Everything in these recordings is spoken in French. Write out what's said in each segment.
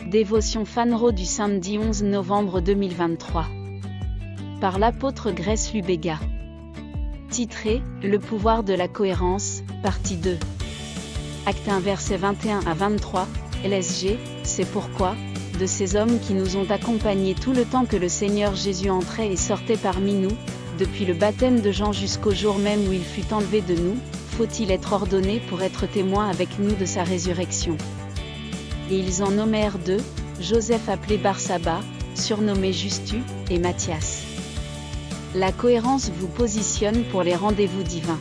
Dévotion Fanro du samedi 11 novembre 2023. Par l'apôtre Grace Lubega. Titré « Le pouvoir de la cohérence », partie 2. Acte 1 versets 21 à 23, LSG, c'est pourquoi, de ces hommes qui nous ont accompagnés tout le temps que le Seigneur Jésus entrait et sortait parmi nous, depuis le baptême de Jean jusqu'au jour même où il fut enlevé de nous, faut-il être ordonné pour être témoin avec nous de sa résurrection. Et ils en nommèrent deux, Joseph appelé Barsaba, surnommé Justus, et Matthias. La cohérence vous positionne pour les rendez-vous divins.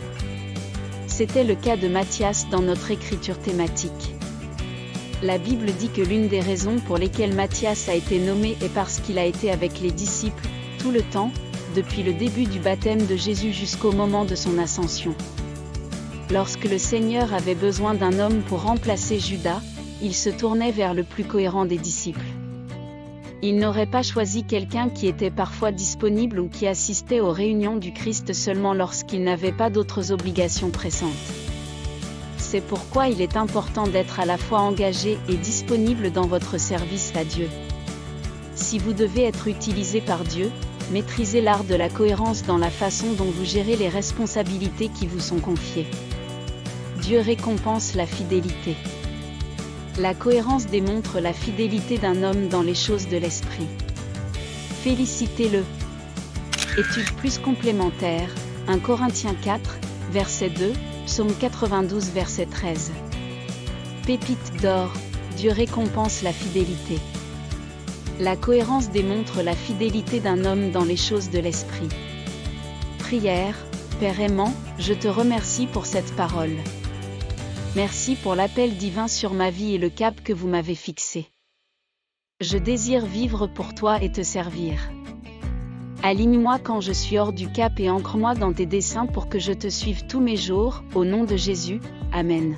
C'était le cas de Matthias dans notre écriture thématique. La Bible dit que l'une des raisons pour lesquelles Matthias a été nommé est parce qu'il a été avec les disciples, tout le temps, depuis le début du baptême de Jésus jusqu'au moment de son ascension. Lorsque le Seigneur avait besoin d'un homme pour remplacer Judas, il se tournait vers le plus cohérent des disciples. Il n'aurait pas choisi quelqu'un qui était parfois disponible ou qui assistait aux réunions du Christ seulement lorsqu'il n'avait pas d'autres obligations pressantes. C'est pourquoi il est important d'être à la fois engagé et disponible dans votre service à Dieu. Si vous devez être utilisé par Dieu, maîtrisez l'art de la cohérence dans la façon dont vous gérez les responsabilités qui vous sont confiées. Dieu récompense la fidélité. La cohérence démontre la fidélité d'un homme dans les choses de l'esprit. Félicitez-le. Étude plus complémentaire, 1 Corinthiens 4, verset 2, Psaume 92 verset 13. Pépite d'or, Dieu récompense la fidélité. La cohérence démontre la fidélité d'un homme dans les choses de l'esprit. Prière, Père aimant, je te remercie pour cette parole. Merci pour l'appel divin sur ma vie et le cap que vous m'avez fixé. Je désire vivre pour toi et te servir. Aligne-moi quand je suis hors du cap et ancre-moi dans tes desseins pour que je te suive tous mes jours, au nom de Jésus, Amen.